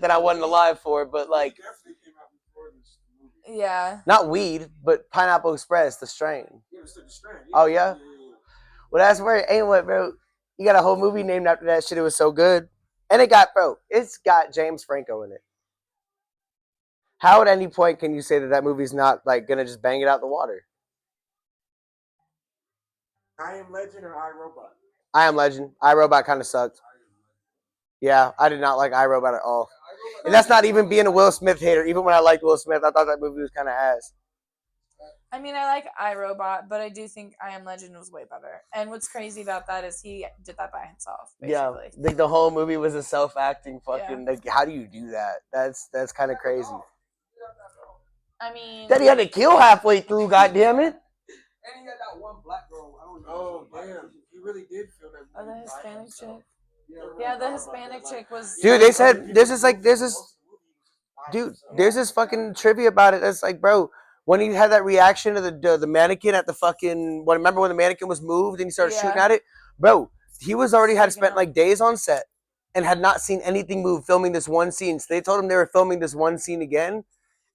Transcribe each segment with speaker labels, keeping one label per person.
Speaker 1: that I wasn't alive for, but like,
Speaker 2: Yeah.
Speaker 1: not weed, but Pineapple Express, the strain. Oh yeah. Well, that's where ain't what, bro. You got a whole movie named after that shit. It was so good, and it's got James Franco in it. How at any point can you say that movie's not like gonna just bang it out the water?
Speaker 3: I Am Legend or I, Robot?
Speaker 1: I Am Legend. iRobot kind of sucked. Yeah, I did not like iRobot at all. And that's not even being a Will Smith hater. Even when I liked Will Smith, I thought that movie was kind of ass.
Speaker 2: I mean, I like iRobot, but I do think I Am Legend was way better. And what's crazy about that is he did that by himself, basically.
Speaker 1: Yeah, like the whole movie was a self-acting fucking. Yeah. Like, how do you do that? That's kind of crazy.
Speaker 2: I mean,
Speaker 1: that he had to kill halfway through. Goddamn it!
Speaker 3: And he had that one black girl. I don't know. Oh damn, he really did feel that.
Speaker 2: Oh, the Hispanic chick. Yeah, the Hispanic chick was.
Speaker 1: Dude, they said there's this. Dude, there's this fucking trivia about it. That's like, bro, when he had that reaction to the mannequin at the fucking. Remember when the mannequin was moved and he started shooting at it, bro? He was already had spent like days on set and had not seen anything move, filming this one scene. So they told him they were filming this one scene again,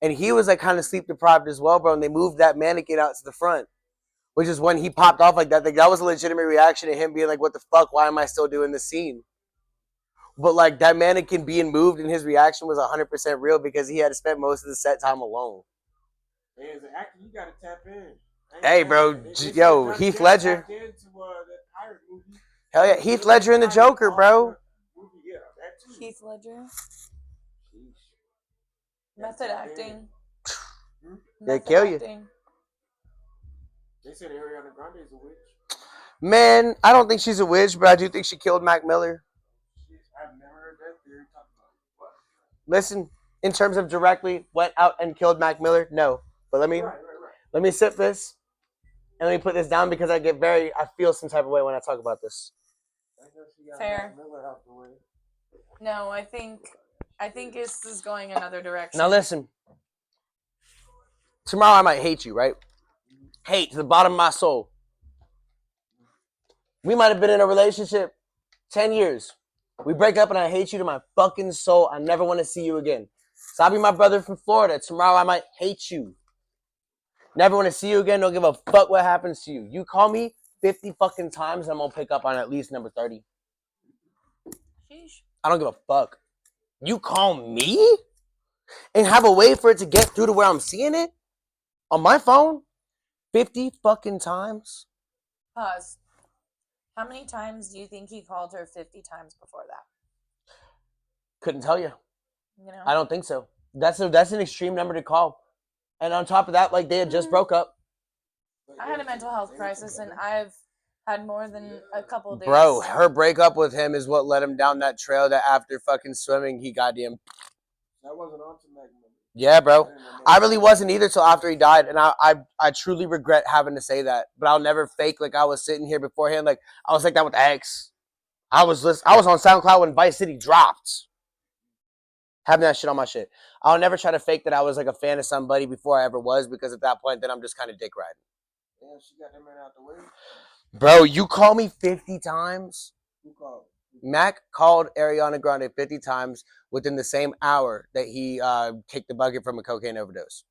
Speaker 1: and he was like kind of sleep deprived as well, bro. And they moved that mannequin out to the front, which is when he popped off like that. Like, that was a legitimate reaction to him being like, "What the fuck? Why am I still doing this scene?" But like that mannequin being moved and his reaction was 100% real because he had spent most of the set time alone.
Speaker 3: Hey, as an actor, you gotta tap in.
Speaker 1: Hey, bro, yo, Heath Ledger. Hell yeah, Heath Ledger and the Joker, bro.
Speaker 2: Heath Ledger. Method acting.
Speaker 1: They kill you.
Speaker 3: They said Ariana Grande is a witch.
Speaker 1: Man, I don't think she's a witch, but I do think she killed Mac Miller.
Speaker 3: I've never heard that theory talked about. What?
Speaker 1: Listen, in terms of directly went out and killed Mac Miller, no. But let me sip this and let me put this down because I feel some type of way when I talk about this.
Speaker 2: Fair. No, I think this is going another direction.
Speaker 1: Now listen. Tomorrow I might hate you, right? Hate to the bottom of my soul. We might have been in a relationship 10 years. We break up and I hate you to my fucking soul. I never want to see you again. So I'll be my brother from Florida. Tomorrow I might hate you. Never want to see you again. Don't give a fuck what happens to you. You call me 50 fucking times and I'm going to pick up on at least number 30.
Speaker 2: Sheesh.
Speaker 1: I don't give a fuck. You call me and have a way for it to get through to where I'm seeing it on my phone 50 fucking times?
Speaker 2: Pause. How many times do you think he called her 50 times before that?
Speaker 1: Couldn't tell you.
Speaker 2: You know?
Speaker 1: I don't think so. That's an extreme number to call. And on top of that, like, they had just broke up.
Speaker 2: I had a mental health crisis and I've had more than a couple days.
Speaker 1: Bro, her breakup with him is what led him down that trail that after fucking swimming, he goddamn...
Speaker 3: That wasn't on tonight.
Speaker 1: Yeah, bro. I really wasn't either till after he died, and I truly regret having to say that. But I'll never fake like I was sitting here beforehand. Like, I was like that with X. I was on SoundCloud when Vice City dropped. Having that shit on my shit. I'll never try to fake that I was like a fan of somebody before I ever was, because at that point, then I'm just kind of dick riding.
Speaker 3: Yeah, she got that man out the way.
Speaker 1: Bro, you call me 50 times?
Speaker 3: Who called?
Speaker 1: Mac called Ariana Grande 50 times within the same hour that he kicked the bucket from a cocaine overdose.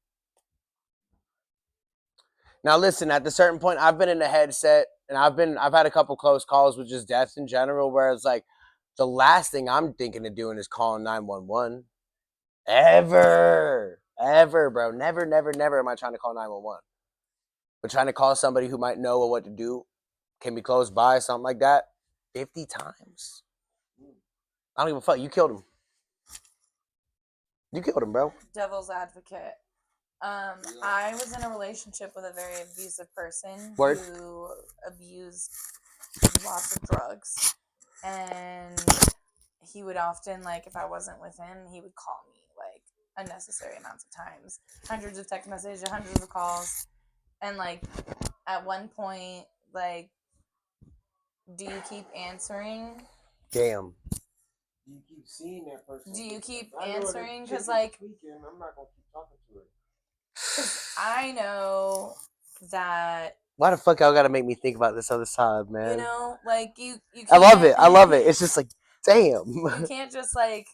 Speaker 1: Now listen, at the certain point, I've been in a headset and I've had a couple close calls with just deaths in general, where it's like the last thing I'm thinking of doing is calling 911. Ever, bro. Never am I trying to call 911. But trying to call somebody who might know what to do, can be close by, something like that, 50 times. I don't give a fuck. You killed him. You killed him, bro.
Speaker 2: Devil's advocate. I was in a relationship with a very abusive person who abused lots of drugs. And he would often, like, if I wasn't with him, he would call me, like, unnecessary amounts of times. Hundreds of text messages, hundreds of calls. And, like, at one point, like, do you keep answering?
Speaker 1: Damn.
Speaker 3: Do you keep seeing that person?
Speaker 2: Do you keep answering? Because, like,
Speaker 3: I'm not going to keep talking to her.
Speaker 2: Because I know that...
Speaker 1: Why the fuck y'all gotta make me think about this other side, man?
Speaker 2: You know, like, you can't...
Speaker 1: I love it. It's just like, damn.
Speaker 2: You can't just, like...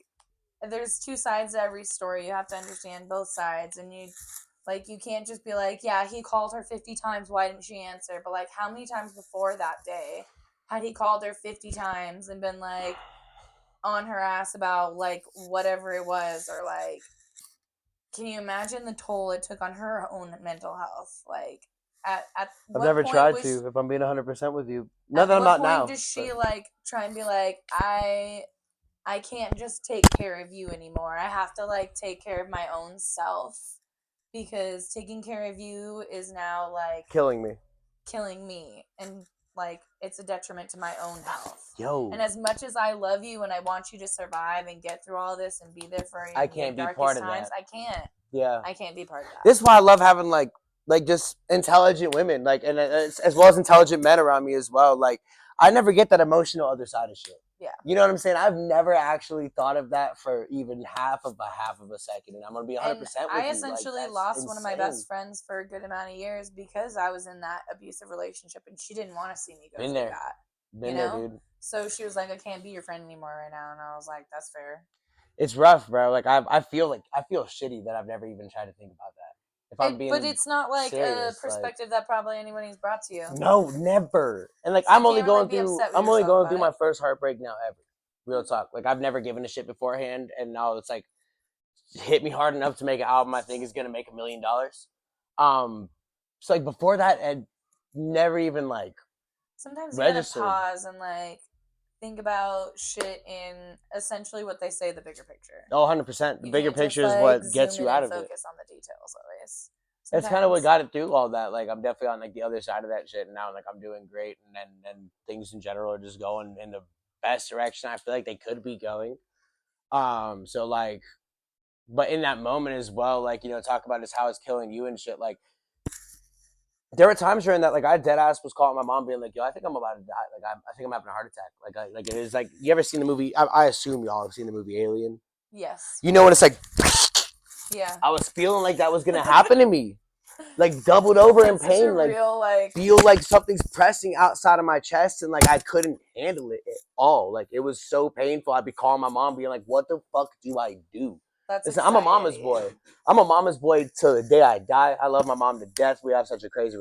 Speaker 2: there's two sides to every story. You have to understand both sides, and you can't just be like, yeah, he called her 50 times, why didn't she answer? But like, how many times before that day had he called her 50 times and been like on her ass about like whatever it was, or like, can you imagine the toll it took on her own mental health? Like, at
Speaker 1: I've
Speaker 2: what
Speaker 1: never
Speaker 2: point
Speaker 1: tried
Speaker 2: was
Speaker 1: to, if I'm being 100% with you.
Speaker 2: at
Speaker 1: Not that I'm
Speaker 2: what
Speaker 1: not
Speaker 2: point
Speaker 1: now.
Speaker 2: does she
Speaker 1: but-
Speaker 2: like try and be like, I can't just take care of you anymore. I have to like take care of my own self, because taking care of you is now like
Speaker 1: killing me.
Speaker 2: And like it's a detriment to my own health.
Speaker 1: Yo.
Speaker 2: And as much as I love you and I want you to survive and get through all this and be there for you
Speaker 1: I
Speaker 2: in your
Speaker 1: can't be
Speaker 2: darkest
Speaker 1: part of
Speaker 2: times,
Speaker 1: that.
Speaker 2: I can't.
Speaker 1: Yeah.
Speaker 2: I can't be part of that.
Speaker 1: This is why I love having like just intelligent women, like, and as well as intelligent men around me as well. Like, I never get that emotional other side of shit.
Speaker 2: Yeah.
Speaker 1: You know what I'm saying? I've never actually thought of that for even half of a second, and I'm gonna be 100% with you.
Speaker 2: I essentially
Speaker 1: like,
Speaker 2: lost one of my best friends for a good amount of years because I was in that abusive relationship, and she didn't want to see me go
Speaker 1: Been
Speaker 2: through
Speaker 1: there.
Speaker 2: that.
Speaker 1: Been
Speaker 2: you
Speaker 1: there,
Speaker 2: know?
Speaker 1: dude.
Speaker 2: So she was like, I can't be your friend anymore right now, and I was like, that's fair.
Speaker 1: It's rough, bro. Like I feel shitty that I've never even tried to think about that. If I'm being
Speaker 2: but it's not like
Speaker 1: serious,
Speaker 2: a perspective that probably anybody's brought to you.
Speaker 1: No, never. And like
Speaker 2: So
Speaker 1: I'm
Speaker 2: you
Speaker 1: only
Speaker 2: can't really
Speaker 1: going
Speaker 2: be
Speaker 1: through
Speaker 2: upset with
Speaker 1: I'm only
Speaker 2: yourself
Speaker 1: going
Speaker 2: about
Speaker 1: through
Speaker 2: it.
Speaker 1: my first heartbreak now ever. Real talk. Like I've never given a shit beforehand, and now it's like hit me hard enough to make an album I think is gonna make $1 million. So like before that, I'd never even like
Speaker 2: sometimes you
Speaker 1: registered.
Speaker 2: gotta pause and like think about shit in essentially what they say, the bigger picture.
Speaker 1: Oh, 100%. The bigger picture is what gets you out of it.
Speaker 2: Focus on the details always.
Speaker 1: That's kind of what got it through all that. Like I'm definitely on like the other side of that shit, and now like I'm doing great, and things in general are just going in the best direction I feel like they could be going. So like, but in that moment as well, like, you know, talk about is how it's killing you and shit. Like, there were times during that, like, I dead ass was calling my mom, being like, "Yo, I think I'm about to die. Like, I think I'm having a heart attack." Like it is like, you ever seen the movie? I assume y'all have seen the movie Alien.
Speaker 2: Yes.
Speaker 1: You know when it's like,
Speaker 2: yeah.
Speaker 1: I was feeling like that was gonna happen to me, like doubled over in pain, like
Speaker 2: real, like
Speaker 1: feel like something's pressing outside of my chest, and like I couldn't handle it at all. Like it was so painful. I'd be calling my mom, being like, "What the fuck do I do?" Listen, I'm a mama's boy. I'm a mama's boy till the day I die. I love my mom to death. We have such a crazy